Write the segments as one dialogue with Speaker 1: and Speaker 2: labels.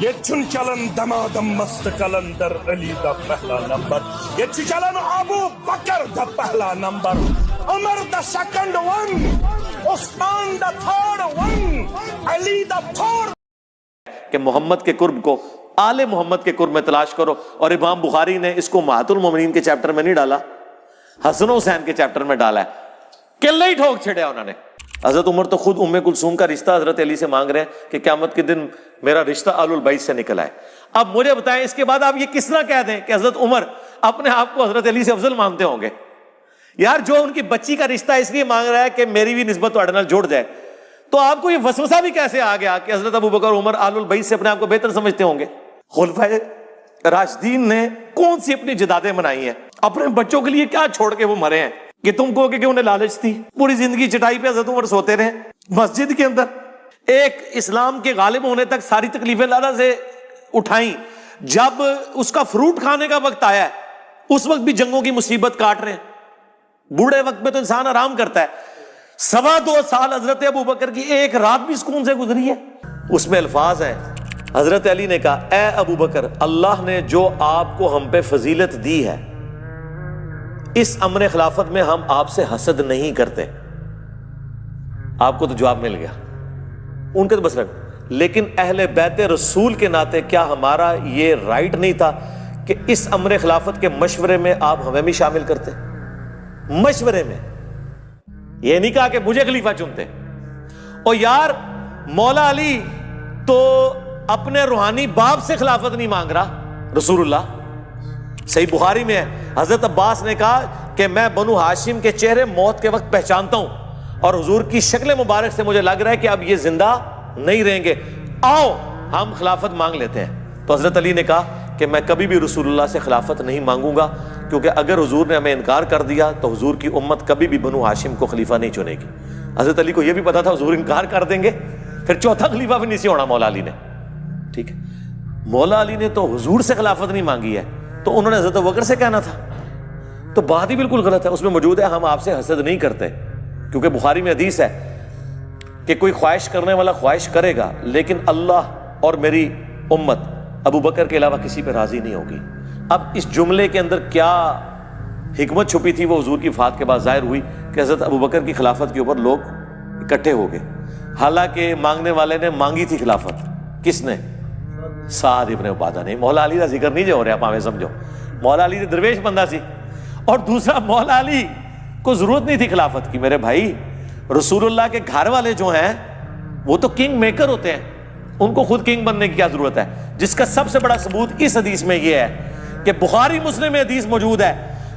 Speaker 1: یہ چھن چلن دمادم مست کلندر علی دا پہلا نمبر، یہ چھن چلن ابو بکر دا پہلا نمبر، عمر دا سیکنڈ ون، عثمان دا تھرڈ ون، علی دا فورتھ۔
Speaker 2: کہ محمد کے قرب کو، آل محمد کے قرب میں تلاش کرو۔ اور امام بخاری نے اس کو امہات المومنین کے چیپٹر میں نہیں ڈالا، حسن و حسین کے چیپٹر میں ڈالا ہے۔ قلعہ ہی ٹھوک چھڑیا انہوں نے۔ حضرت عمر تو خود ام کلثوم کا رشتہ حضرت علی سے مانگ رہے ہیں کہ قیامت کے دن میرا رشتہ آل البیت سے نکلا ہے۔ اب مجھے بتائیں اس کے بعد آپ یہ کس طرح کہہ دیں کہ حضرت عمر اپنے آپ کو حضرت علی سے افضل مانتے ہوں گے؟ یار جو ان کی بچی کا رشتہ اس لیے مانگ رہا ہے کہ میری بھی نسبت تو نال جڑ جائے، تو آپ کو یہ وسوسہ بھی کیسے آ گیا کہ حضرت ابو بکر عمر آل البیت سے اپنے آپ کو بہتر سمجھتے ہوں گے؟ خلفائے راشدین نے کون سی اپنی جدادیں منائی ہیں؟ اپنے بچوں کے لیے کیا چھوڑ کے وہ مرے ہیں کہ تم کو کہ انہیں لالچ تھی؟ پوری زندگی چٹائی پہ حضرت عمر سوتے رہے مسجد کے اندر۔ ایک اسلام کے غالب ہونے تک ساری تکلیفیں اللہ سے اٹھائیں، جب اس کا فروٹ کھانے کا وقت آیا ہے اس وقت بھی جنگوں کی مصیبت کاٹ رہے ہیں۔ بوڑھے وقت میں تو انسان آرام کرتا ہے۔ 2.25 سال حضرت ابو بکر کی ایک رات بھی سکون سے گزری ہے۔ اس میں الفاظ ہیں، حضرت علی نے کہا اے ابو بکر، اللہ نے جو آپ کو ہم پہ فضیلت دی ہے، اس امر خلافت میں ہم آپ سے حسد نہیں کرتے۔ آپ کو تو جواب مل گیا، ان کے تو بس رکھ، لیکن اہل بیت رسول کے ناطے کیا ہمارا یہ رائٹ نہیں تھا کہ اس امر خلافت کے مشورے میں آپ ہمیں بھی شامل کرتے؟ مشورے میں، یہ نہیں کہا کہ مجھے خلیفہ چنتے۔ اور یار مولا علی تو اپنے روحانی باپ سے خلافت نہیں مانگ رہا، رسول اللہ۔ صحیح بخاری میں ہے، حضرت عباس نے کہا کہ میں بنو ہاشم کے چہرے موت کے وقت پہچانتا ہوں، اور حضور کی شکل مبارک سے مجھے لگ رہا ہے کہ اب یہ زندہ نہیں رہیں گے، آؤ ہم خلافت مانگ لیتے ہیں۔ تو حضرت علی نے کہا کہ میں کبھی بھی رسول اللہ سے خلافت نہیں مانگوں گا، کیونکہ اگر حضور نے ہمیں انکار کر دیا تو حضور کی امت کبھی بھی بنو ہاشم کو خلیفہ نہیں چنے گی۔ حضرت علی کو یہ بھی پتا تھا حضور انکار کر دیں گے، پھر چوتھا خلیفہ بھی نہیں سی ہونا مولا علی نے۔ ٹھیک ہے، مولا علی نے تو حضور سے خلافت نہیں مانگی ہے، تو انہوں نے حضرت ابوبکر سے کہنا تھا، تو بات ہی بالکل غلط ہے۔ اس میں موجود ہے ہم آپ سے حسد نہیں کرتے، کیونکہ بخاری میں حدیث ہے کہ کوئی خواہش کرنے والا خواہش کرے گا، لیکن اللہ اور میری امت ابو بکر کے علاوہ کسی پہ راضی نہیں ہوگی۔ اب اس جملے کے اندر کیا حکمت چھپی تھی وہ حضور کی وفات کے بعد ظاہر ہوئی کہ حضرت ابو بکر کی خلافت کے اوپر لوگ اکٹھے ہو گئے، حالانکہ مانگنے والے نے مانگی تھی خلافت، کس نے؟ سعد ابن عبادہ نے۔ مولا علی کا ذکر نہیں جو ہو رہا، آپ ہمیں سمجھو، مولا علی درویش بندہ سی، اور دوسرا مولا علی کو ضرورت نہیں تھی خلافت کی۔ میرے بھائی رسول اللہ کے گھر والے جو ہیں وہ تو کنگ میکر ہوتے ہیں، ان کو خود کنگ بننے کی کیا ضرورت ہے؟ جس کا سب سے بڑا ثبوت اس حدیث میں یہ ہے کہ بخاری مسلم میں حدیث موجود ہے،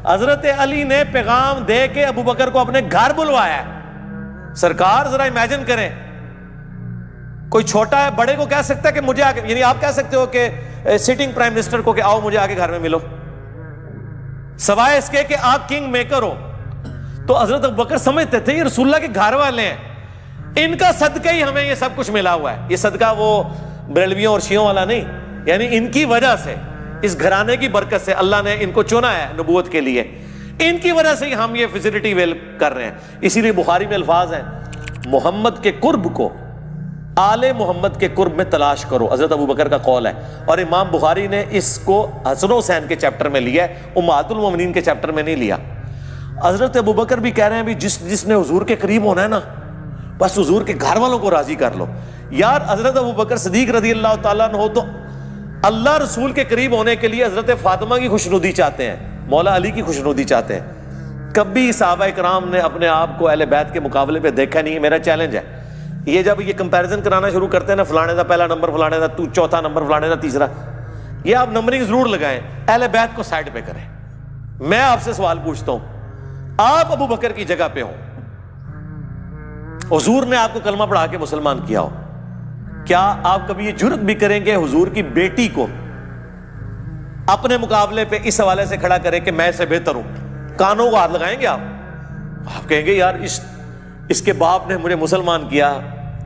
Speaker 2: حضرت علی نے پیغام دے کے ابو بکر کو اپنے گھر بلوایا ہے۔ سرکار ذرا امیجن کریں، کوئی چھوٹا ہے بڑے کو کہہ سکتا ہے کہ مجھے آگے، یعنی آپ کہہ سکتے ہو کہ سٹنگ پرائم منسٹر کو کہ آؤ مجھے آگے گھر میں ملو، سوائے اس کے کہ آپ کنگ میکر ہو۔ تو حضرت ابوبکر سمجھتے تھے یہ رسول اللہ کے گھر والے ہیں، ان کا صدقہ ہی ہمیں یہ سب کچھ ملا ہوا ہے۔ یہ صدقہ وہ بریلویوں اور شیعوں والا نہیں، یعنی ان کی وجہ سے، اس گھرانے کی برکت سے اللہ نے ان کو چنا ہے نبوت کے لیے، ان کی وجہ سے ہی ہم یہ فیسلٹی ویل کر رہے ہیں۔ اسی لیے بخاری میں الفاظ ہیں، محمد کے قرب کو آل محمد کے قرب میں تلاش کرو، حضرت ابو بکر کا قول ہے۔ اور امام بخاری نے اس کو حسن و حسین کے چیپٹر میں لیا ہے، امہات المومنین کے چیپٹر میں نہیں لیا۔ حضرت ابو بکر بھی کہہ رہے ہیں بھی جس نے حضور کے قریب ہونا ہے نا، بس حضور کے گھر والوں کو راضی کر لو۔ یار حضرت ابو بکر صدیق رضی اللہ تعالیٰ عنہ تو اللہ رسول کے قریب ہونے کے لیے حضرت فاطمہ کی خوشنودی چاہتے ہیں، مولا علی کی خوشنودی چاہتے ہیں۔ کبھی صحابہ کرام نے اپنے آپ کو اہل بیت کے مقابلے پہ دیکھا نہیں ہے۔ میرا چیلنج ہے، یہ جب یہ کمپیریزن کرانا شروع کرتے ہیں نا، فلانے دا پہلا نمبر، فلانے دا چوتھا نمبر، فلانے دا تیسرا، یہ آپ نمبرنگ ضرور لگائیں، اہل بیت کو سائڈ پہ کریں۔ میں آپ سے سوال پوچھتا ہوں، آپ ابو بکر کی جگہ پہ ہوں، حضور نے آپ کو کلمہ پڑھا کے مسلمان کیا ہو، کیا آپ کبھی یہ جرت بھی کریں گے حضور کی بیٹی کو اپنے مقابلے پہ اس حوالے سے کھڑا کریں کہ میں اس سے بہتر ہوں؟ کانوں کو ہاتھ لگائیں گے آپ کہیں گے یار اس کے باپ نے مجھے مسلمان کیا،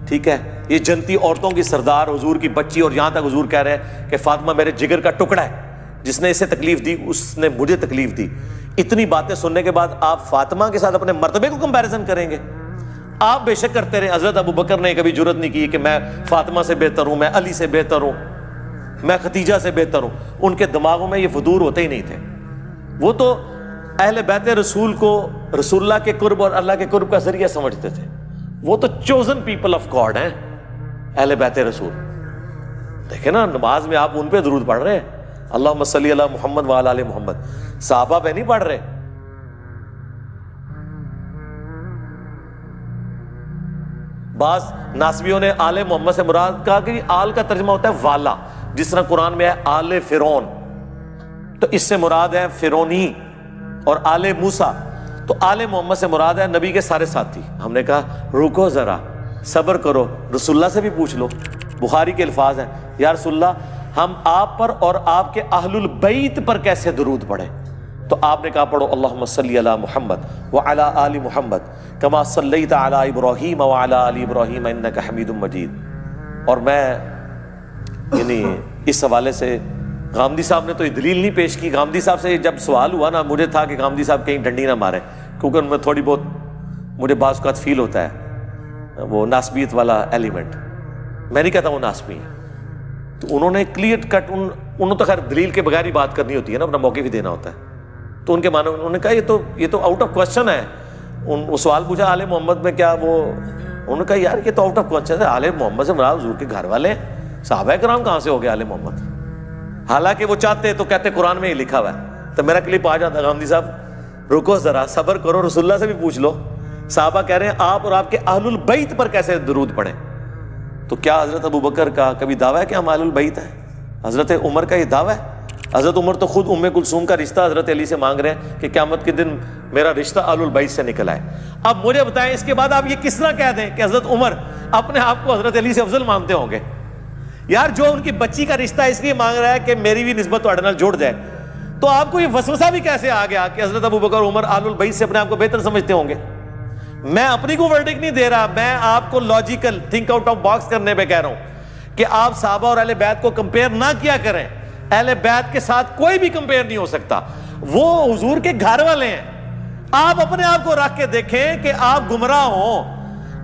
Speaker 2: ٹھیک ہے، یہ جنتی عورتوں کی سردار، حضور کی بچی، اور یہاں تک حضور کہہ رہے ہیں کہ فاطمہ میرے جگر کا ٹکڑا ہے، جس نے اسے تکلیف دی اس نے مجھے تکلیف دی۔ اتنی باتیں سننے کے بعد آپ فاطمہ کے ساتھ اپنے مرتبے کو کمپیریزن کریں گے؟ آپ بے شک کرتے رہے، حضرت ابو بکر نے کبھی جرت نہیں کی کہ میں فاطمہ سے بہتر ہوں، میں علی سے بہتر ہوں۔ میں ختیجہ سے بہتر ہوں، ان کے دماغوں میں یہ فطور ہوتے ہی نہیں تھے. وہ تو اہل بیت رسول کو رسول اللہ کے قرب اور اللہ کے قرب کا ذریعہ سمجھتے تھے. وہ تو چوزن پیپل آف گاڈ ہیں اہل بیت رسول. دیکھیں نا نماز میں آپ ان پہ درود پڑھ رہے ہیں، اللہم صلی علی محمد وعلی آل محمد، صحابہ پہ نہیں پڑھ رہے. بعض ناسبیوں نے آل محمد سے مراد کہا کہ آل کا ترجمہ ہوتا ہے والا، جس طرح قرآن میں ہے آل فرعون، تو اس سے مراد ہے فرعونی. اور آل موسیٰ، تو آل محمد سے مراد ہے نبی کے سارے ساتھی. ہم نے کہا رکو ذرا، صبر کرو، رسول اللہ سے بھی پوچھ لو. بخاری کے الفاظ ہیں، یا رسول اللہ ہم آپ پر اور آپ کے اہل البیت پر کیسے درود پڑھیں؟ تو آپ نے کہا پڑھو اللہم صلی علی محمد وعلی آل محمد کما صلیت علی ابراہیم وعلی آل ابراہیم انک حمید مجید. اور میں یعنی اس حوالے سے غامدی صاحب نے تو یہ دلیل نہیں پیش کی. غامدی صاحب سے جب سوال ہوا نا، مجھے تھا کہ غامدی صاحب کہیں ڈنڈی نہ مارے، کیونکہ ان میں تھوڑی بہت مجھے بعض اوقات فیل ہوتا ہے وہ ناسبیت والا ایلیمنٹ. میں نہیں کہتا وہ ناسبی ہے، تو انہوں نے کلیئر کٹ، انہوں تو خیر دلیل کے بغیر ہی بات کرنی ہوتی ہے نا، اپنا موقع بھی دینا ہوتا ہے. تو ان کے معنی انہوں نے کہا یہ تو آؤٹ آف کوشچن ہے. وہ سوال پوچھا آل محمد میں کیا وہ، انہوں نے کہا یار یہ تو آؤٹ آف کوشچن ہے، آل محمد سے مراد حضور کے گھر والے ہیں، صحابہ کرام کہاں سے ہو گئے آل محمد؟ حالانکہ وہ چاہتے تو کہتے قرآن میں ہی لکھا ہوا ہے. تو میرا کلپ آ جاتا غامدی صاحب رکو ذرا، صبر کرو، رسول اللہ سے بھی پوچھ لو. صحابہ کہہ رہے ہیں آپ اور آپ کے اہل البیت پر کیسے درود پڑھیں؟ تو کیا حضرت ابو بکر کا کبھی دعویٰ ہے کہ ہم اہل البیت ہیں؟ حضرت عمر کا یہ دعویٰ ہے؟ حضرت عمر تو خود ام کلثوم کا رشتہ حضرت علی سے مانگ رہے ہیں کہ قیامت کے دن میرا رشتہ اہل البیت سے نکل آئے. اب مجھے بتائیں اس کے بعد آپ یہ کس طرح کہہ دیں کہ حضرت عمر اپنے آپ کو حضرت علی سے افضل مانتے ہوں گے؟ یار جو ان کی بچی کا رشتہ اس لیے مانگ رہا ہے کہ میری بھی نسبت تھوڑے نال جڑ جائے، تو آپ کو یہ وسوسہ بھی کیسے آ گیا کہ حضرت ابو بکر عمر اہل البیت سے اپنے آپ کو بہتر سمجھتے ہوں گے؟ میں اپنی کو ورڈکٹ نہیں دے رہا، میں آپ کو logical think out of box کرنے پہ کہہ رہا ہوں کہ آپ صحابہ اور اہل بیت کو کمپیئر نہ کیا کریں. اہل بیت کے ساتھ کوئی بھی کمپیئر نہیں ہو سکتا، وہ حضور کے گھر والے ہیں. آپ اپنے آپ کو رکھ کے دیکھیں کہ آپ گمراہ ہوں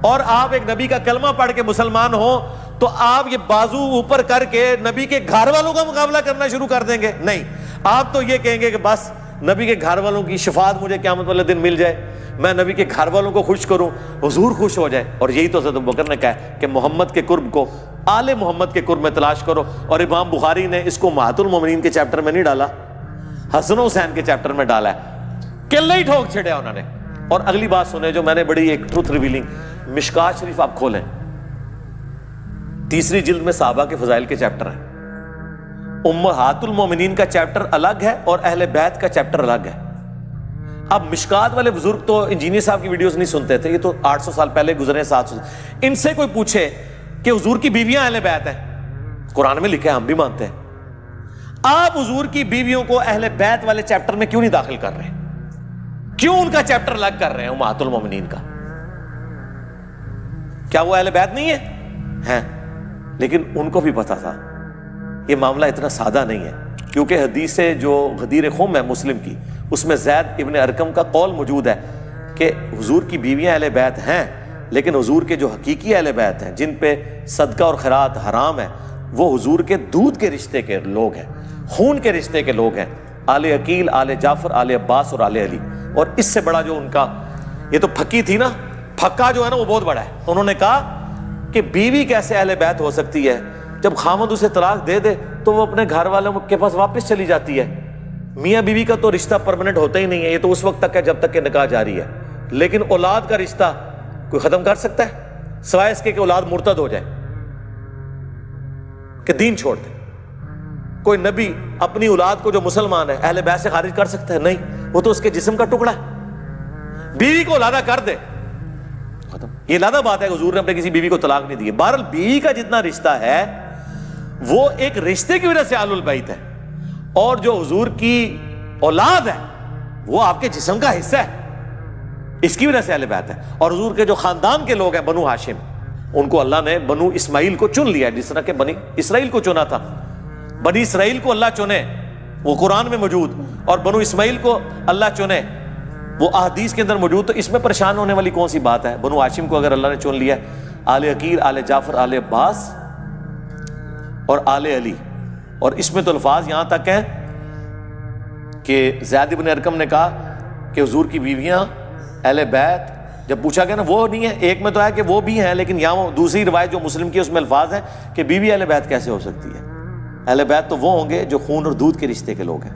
Speaker 2: اور آپ ایک نبی کا کلمہ پڑھ کے مسلمان ہوں تو آپ یہ بازو اوپر کر کے نبی کے گھر والوں کا مقابلہ کرنا شروع کر دیں گے؟ نہیں، آپ تو یہ کہیں گے کہ بس نبی کے گھر والوں کی شفاعت مجھے قیامت والے دن مل جائے، میں نبی کے گھر والوں کو خوش کروں، حضور خوش ہو جائے. اور یہی تو حضرت ابوبکر نے کہا کہ محمد کے قرب کو آل محمد کے قرب میں تلاش کرو. اور امام بخاری نے اس کو امہات المومنین کے چیپٹر میں نہیں ڈالا، حسن و حسین کے چیپٹر میں ڈالا ہے. قلعہ ہی ٹھوک چھڑیا انہوں نے. اور اگلی بات سنیں جو میں نے بڑی ایک ٹروتھ ریویلنگ، مشکات شریف آپ کھولیں، 3 جلد میں صحابہ کے فضائل کے چیپٹر ہیں. امہات المومنین کا چیپٹر الگ ہے اور اہل بیت کا چیپٹر الگ ہے. اب مشکات والے بزرگ تو انجینئر صاحب کی ویڈیوز نہیں سنتے تھے، یہ تو 800 سال پہلے گزرے، 700 سال. ان سے کوئی پوچھے کہ حضور کی بیویاں اہل بیت ہیں، قرآن میں لکھا ہے، ہم بھی مانتے ہیں. آپ حضور کی بیویوں کو اہل بیت والے چیپٹر میں کیوں نہیں داخل کر رہے؟ کیوں ان کا چیپٹر الگ کر رہے ہیں امہات المومنین کا؟ کیا وہ اہل بیت نہیں ہیں؟ لیکن ان کو بھی پتا تھا یہ معاملہ اتنا سادہ نہیں ہے، کیونکہ حدیث جو غدیر خم ہے مسلم کی، اس میں زید ابن ارقم کا قول موجود ہے کہ حضور کی بیویاں اہل بیت ہیں، لیکن حضور کے جو حقیقی اہل بیت ہیں جن پہ صدقہ اور خیرات حرام ہے، وہ حضور کے دودھ کے رشتے کے لوگ ہیں، خون کے رشتے کے لوگ ہیں، آل عقیل، آل جعفر، آل عباس اور آل علی. اور اس سے بڑا جو ان کا یہ تو پھکی تھی نا، پھکا جو ہے نا وہ بہت بڑا ہے. انہوں نے کہا کہ بیوی کیسے اہل بیت ہو سکتی ہے؟ جب خامد اسے طلاق دے دے تو وہ اپنے گھر والوں کے پاس واپس چلی جاتی ہے. میاں بیوی کا تو رشتہ پرماننٹ ہوتا ہی نہیں ہے، یہ تو اس وقت تک ہے جب تک کہ نکاح جاری ہے. لیکن اولاد کا رشتہ کوئی ختم کر سکتا ہے سوائے اس کے کہ اولاد مرتد ہو جائے، کہ دین چھوڑ دے؟ کوئی نبی اپنی اولاد کو جو مسلمان ہے اہل بیت سے خارج کر سکتا ہے؟ نہیں، وہ تو اس کے جسم کا ٹکڑا ہے. بیوی کو علیحدہ کر دے، ختم. یہ علیحدہ بات ہے کہ حضور نے اپنے کسی بیوی کو طلاق نہیں دی. بہرحال بیوی کا جتنا رشتہ ہے وہ ایک رشتے کی وجہ سے آل البیت ہے، اور جو حضور کی اولاد ہے وہ آپ کے جسم کا حصہ ہے، اس کی وجہ سے اہل بیت ہے. اور حضور کے جو خاندان کے لوگ ہیں بنو ہاشم، ان کو اللہ نے بنو اسماعیل کو چن لیا، جس طرح کہ بنی اسرائیل کو چنا تھا. بنی اسرائیل کو اللہ چنے، وہ قرآن میں موجود، اور بنو اسماعیل کو اللہ چنے، وہ احادیث کے اندر موجود. تو اس میں پریشان ہونے والی کون سی بات ہے؟ بنو ہاشم کو اگر اللہ نے چن لیا، آل عقیل، آل جعفر، آل عباس اور آل علی، اور اس میں تو الفاظ یہاں تک ہیں کہ زید بن ارقم نے کہا کہ حضور کی بیویاں اہل بیت، جب پوچھا گیا نا وہ نہیں ہے، ایک میں تو ہے کہ وہ بھی ہیں، لیکن یہاں وہ دوسری روایت جو مسلم کی اس میں الفاظ ہیں کہ بیوی اہل بیت کیسے ہو سکتی ہے؟ اہل بیت تو وہ ہوں گے جو خون اور دودھ کے رشتے کے لوگ ہیں۔